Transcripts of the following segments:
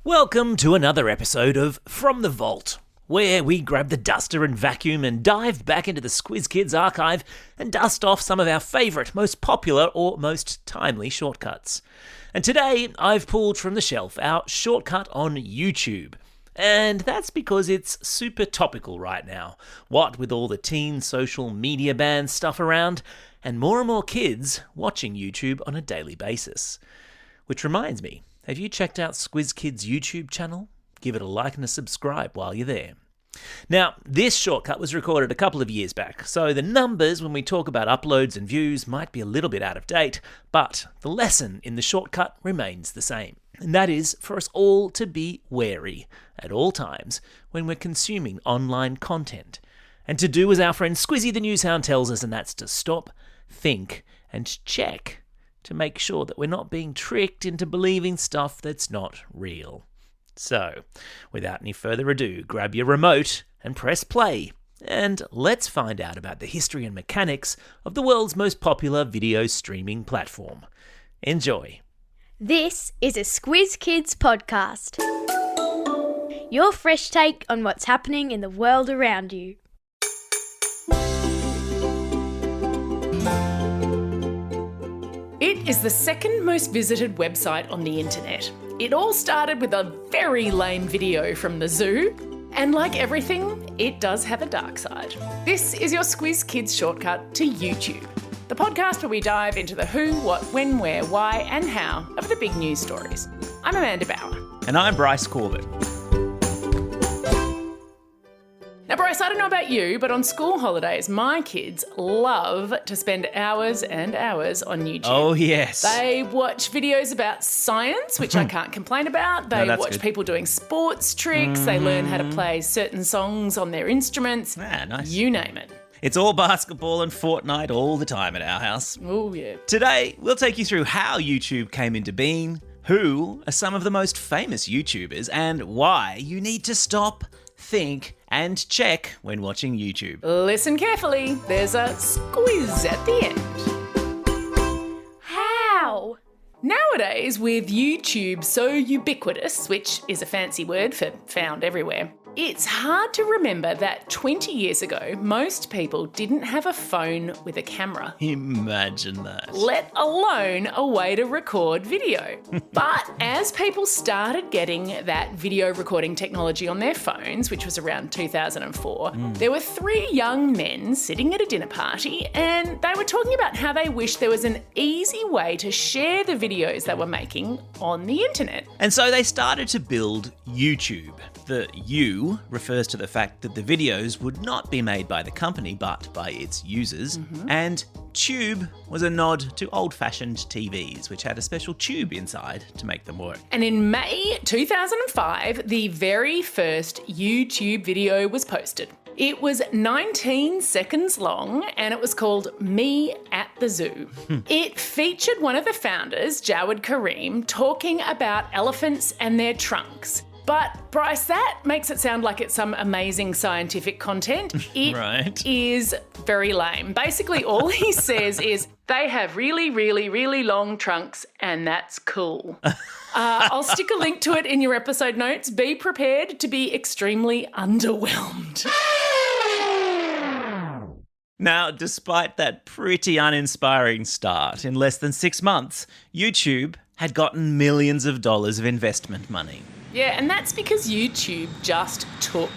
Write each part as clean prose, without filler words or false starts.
Welcome to another episode of From the Vault, where we grab the duster and vacuum and dive back into the Squiz Kids archive and dust off some of our favourite, most popular or most timely shortcuts. And today I've pulled from the shelf our shortcut on YouTube. And that's because it's super topical right now, what with all the teen social media ban stuff around, and more kids watching YouTube on a daily basis. Which reminds me, have you checked out Squiz Kids' YouTube channel? Give it a like and a subscribe while you're there. Now, this shortcut was recorded a couple of years back, so the numbers when we talk about uploads and views might be a little bit out of date, but the lesson in the shortcut remains the same. And that is for us all to be wary at all times when we're consuming online content. And to do as our friend Squizzy the Newshound tells us, and that's to stop, think, and check to make sure that we're not being tricked into believing stuff that's not real. So, without any further ado, grab your remote and press play, and let's find out about the history and mechanics of the world's most popular video streaming platform. Enjoy. This is a Squiz Kids podcast. Your fresh take on what's happening in the world around you. It is the second most visited website on the internet. It all started with a very lame video from the zoo, and like everything, it does have a dark side. This is your Squiz Kids shortcut to YouTube, the podcast where we dive into the who, what, when, where, why, and how of the big news stories. I'm Amanda Bauer. And I'm Bryce Corbett. Now, Bryce, I don't know about you, but on school holidays, my kids love to spend hours and hours on YouTube. Oh, yes. They watch videos about science, which I can't complain about. They watch people doing sports tricks. They learn how to play certain songs on their instruments. Nice. You name it. It's all basketball and Fortnite all the time at our house. Oh, yeah. Today, we'll take you through how YouTube came into being, who are some of the most famous YouTubers, and why you need to stop, think, and check when watching YouTube. Listen carefully. There's a squiz at the end. How? Nowadays, with YouTube so ubiquitous, which is a fancy word for found everywhere, it's hard to remember that 20 years ago, most people didn't have a phone with a camera. Imagine that. Let alone a way to record video. But as people started getting that video recording technology on their phones, which was around 2004, there were three young men sitting at a dinner party, and they were talking about how they wished there was an easy way to share the videos they were making on the internet. And so they started to build YouTube. The U refers to the fact that the videos would not be made by the company but by its users. And tube was a nod to old-fashioned TVs, which had a special tube inside to make them work. And in May 2005, the very first YouTube video was posted. It was 19 seconds long and it was called Me at the Zoo. It featured one of the founders, Jawed Karim, talking about elephants and their trunks. But Bryce, that makes it sound like it's some amazing scientific content. It is very lame. Basically, all he says is, they have really, really, really long trunks and that's cool. I'll stick a link to it in your episode notes. Be prepared to be extremely underwhelmed. Now, despite that pretty uninspiring start, in less than 6 months, YouTube had gotten millions of dollars of investment money. Yeah, and that's because YouTube just took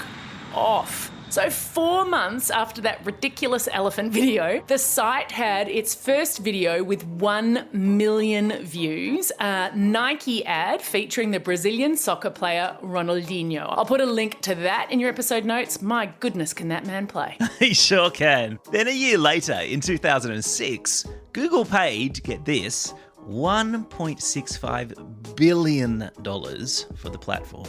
off. So 4 months after that ridiculous elephant video, the site had its first video with 1 million views, a Nike ad featuring the Brazilian soccer player Ronaldinho. I'll put a link to that in your episode notes. My goodness, can that man play? He sure can. Then a year later, in 2006, Google paid, get this, $1.65 billion for the platform.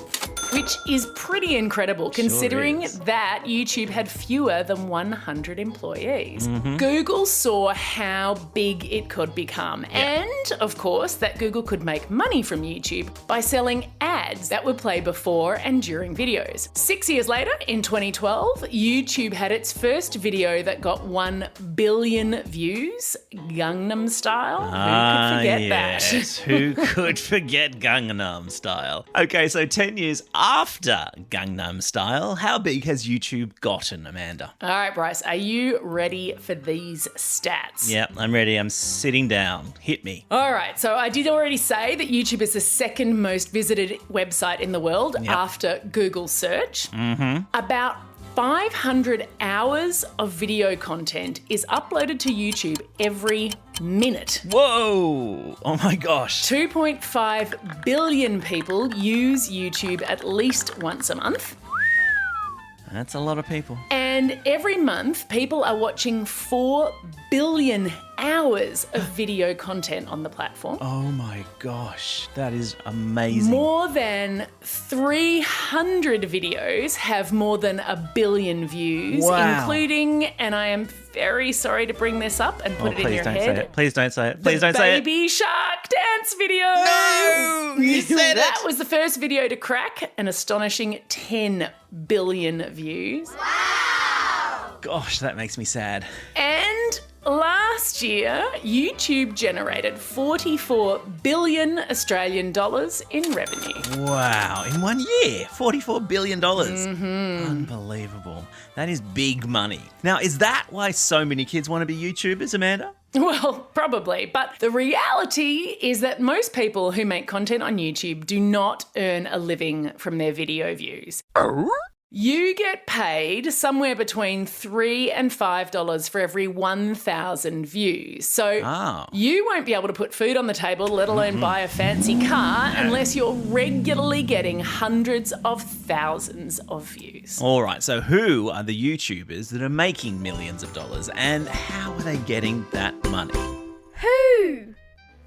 Which is pretty incredible considering is. that YouTube had fewer than 100 employees. Google saw how big it could become and, of course, that Google could make money from YouTube by selling ads that would play before and during videos. 6 years later, in 2012, YouTube had its first video that got 1 billion views, Gangnam Style. Who could forget forget that? Yes, who could forget Gangnam Style? Okay, so 10 years after Gangnam Style, how big has YouTube gotten, Amanda? All right, Bryce, are you ready for these stats? Yep, I'm ready. I'm sitting down. Hit me. All right, so I did already say that YouTube is the second most visited website in the world after Google search. About 500 hours of video content is uploaded to YouTube every minute. Whoa! Oh my gosh. 2.5 billion people use YouTube at least once a month. That's a lot of people. And every month, people are watching 4 billion hours of video content on the platform. Oh my gosh, that is amazing. More than 300 videos have more than 1 billion views, Wow. including, and I am very sorry to bring this up and put it in your head. Please don't say it. Please don't say it. Baby Shark dance video. No! You said That it. was the first video to crack an astonishing 10 billion views. Gosh, that makes me sad. And last year, YouTube generated 44 billion Australian dollars in revenue. Wow, in 1 year, $44 billion. Unbelievable. That is big money. Now, is that why so many kids want to be YouTubers, Amanda? Well, probably. But the reality is that most people who make content on YouTube do not earn a living from their video views. You get paid somewhere between $3 and $5 for every 1,000 views. So you won't be able to put food on the table, let alone buy a fancy car, unless you're regularly getting hundreds of thousands of views. All right, so who are the YouTubers that are making millions of dollars and how are they getting that money? Who?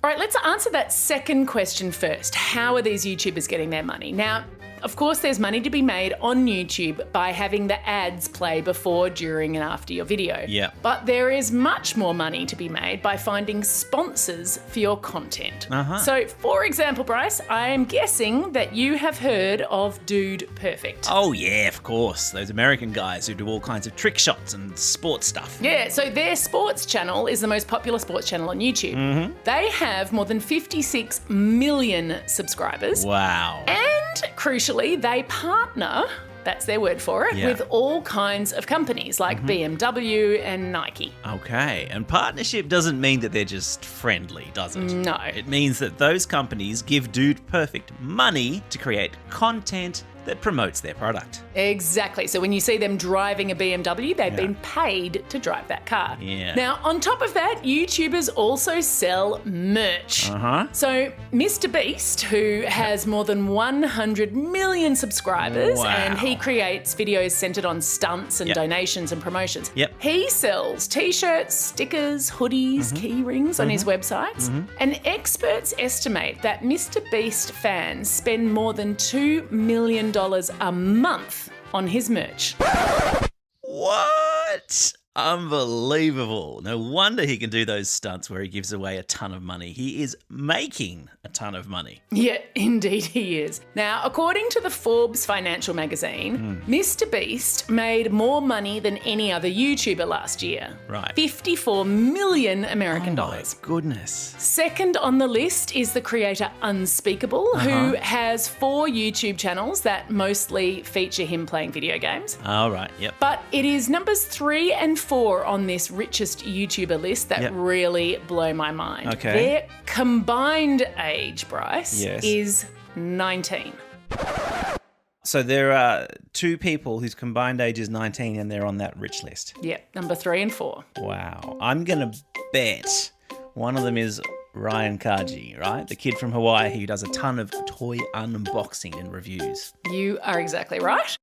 All right, let's answer that second question first. How are these YouTubers getting their money? Now, of course, there's money to be made on YouTube by having the ads play before, during, and after your video. Yeah. But there is much more money to be made by finding sponsors for your content. So, for example, Bryce, I am guessing that you have heard of Dude Perfect. Oh, yeah, of course. Those American guys who do all kinds of trick shots and sports stuff. Yeah, so their sports channel is the most popular sports channel on YouTube. They have more than 56 million subscribers. Wow. And crucially, they partner, that's their word for it, with all kinds of companies like BMW and Nike. Okay, and partnership doesn't mean that they're just friendly, does it? No. It means that those companies give Dude Perfect money to create content that promotes their product. Exactly. So when you see them driving a BMW, they've been paid to drive that car. Yeah. Now, on top of that, YouTubers also sell merch. So Mr. Beast, who has more than 100 million subscribers, and he creates videos centered on stunts and donations and promotions. He sells t-shirts, stickers, hoodies, key rings on his websites. And experts estimate that Mr. Beast fans spend more than $2 million a month on his merch. What? Unbelievable. No wonder he can do those stunts where he gives away a ton of money. He is making a ton of money. Yeah, indeed he is. Now, according to the Forbes financial magazine, Mr. Beast made more money than any other YouTuber last year. Right. 54 million American dollars. My goodness. Second on the list is the creator Unspeakable, who has 4 YouTube channels that mostly feature him playing video games. All right, yep. But it is numbers 3 and 4 on this richest YouTuber list that really blow my mind. Okay. Their combined age, Bryce, Yes. is 19. So there are 2 people whose combined age is 19 and they're on that rich list. Yep, number 3 and 4. Wow. I'm going to bet one of them is Ryan Kaji, right? The kid from Hawaii who does a ton of toy unboxing and reviews. You are exactly right.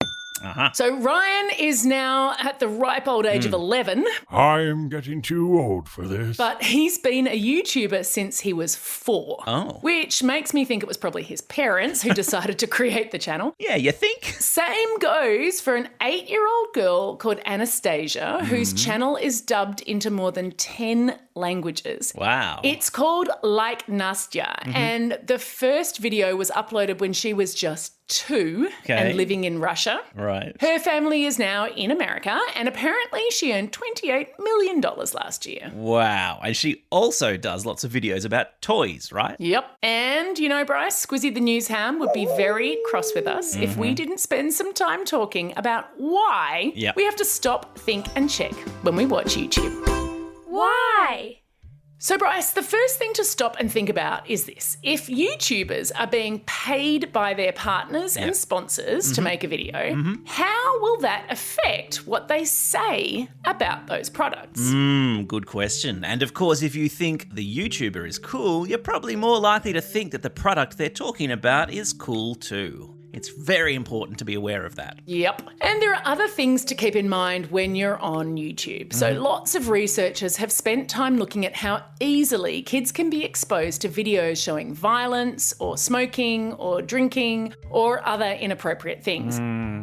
So Ryan is now at the ripe old age of 11. I am getting too old for this. But he's been a YouTuber since he was 4. Oh. Which makes me think it was probably his parents who decided to create the channel. Yeah, you think? Same goes for an 8-year-old girl called Anastasia, whose channel is dubbed into more than 10 languages. Wow. It's called Like Nastya, and the first video was uploaded when she was just 2 and living in Russia. Right. Her family is now in America, and apparently she earned $28 million last year. Wow. And she also does lots of videos about toys, right? Yep. And, you know, Bryce, Squizzy the news ham would be very cross with us if we didn't spend some time talking about why we have to stop, think and check when we watch YouTube. Why? So, Bryce, the first thing to stop and think about is this. If YouTubers are being paid by their partners and sponsors to make a video, how will that affect what they say about those products? Good question. And of course, if you think the YouTuber is cool, you're probably more likely to think that the product they're talking about is cool too. It's very important to be aware of that. Yep. And there are other things to keep in mind when you're on YouTube. So lots of researchers have spent time looking at how easily kids can be exposed to videos showing violence or smoking or drinking or other inappropriate things.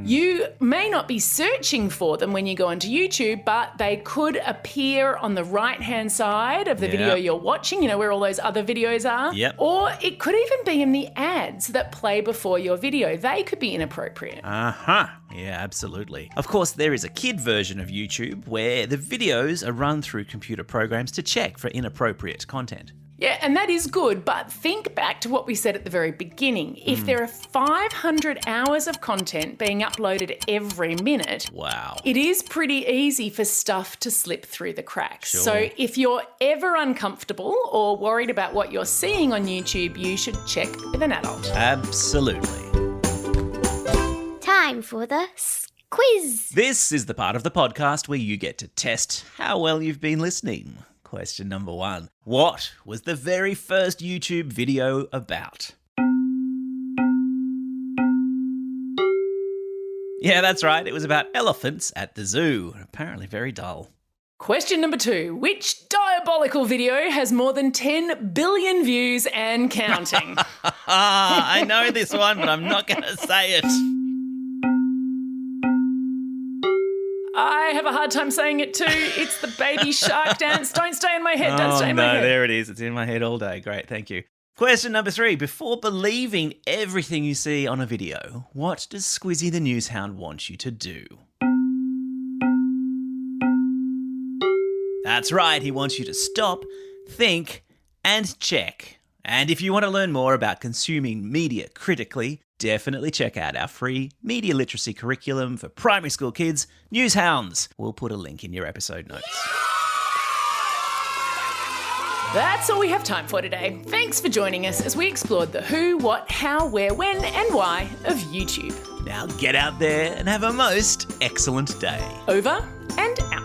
You may not be searching for them when you go onto YouTube, but they could appear on the right-hand side of the video you're watching, you know, where all those other videos are. Yep. Or it could even be in the ads that play before your video. They could be inappropriate. Yeah, absolutely. Of course, there is a kid version of YouTube where the videos are run through computer programs to check for inappropriate content. Yeah, and that is good, but think back to what we said at the very beginning. If there are 500 hours of content being uploaded every minute, wow, it is pretty easy for stuff to slip through the cracks. Sure. So if you're ever uncomfortable or worried about what you're seeing on YouTube, you should check with an adult. Absolutely. Time for the quiz. This is the part of the podcast where you get to test how well you've been listening. Question number 1. What was the very first YouTube video about? Yeah, that's right. It was about elephants at the zoo. Apparently very dull. Question number 2. Which diabolical video has more than 10 billion views and counting? I know this one, but I'm not going to say it. I have a hard time saying it too. It's the baby shark dance. Don't stay in my head. Don't stay in my head. There it is. It's in my head all day. Great, thank you. Question number 3. Before believing everything you see on a video, what does Squizzy the News Hound want you to do? That's right. He wants you to stop, think, and check. And if you want to learn more about consuming media critically, definitely check out our free media literacy curriculum for primary school kids, News Hounds. We'll put a link in your episode notes. That's all we have time for today. Thanks for joining us as we explored the who, what, how, where, when, and why of YouTube. Now get out there and have a most excellent day. Over and out.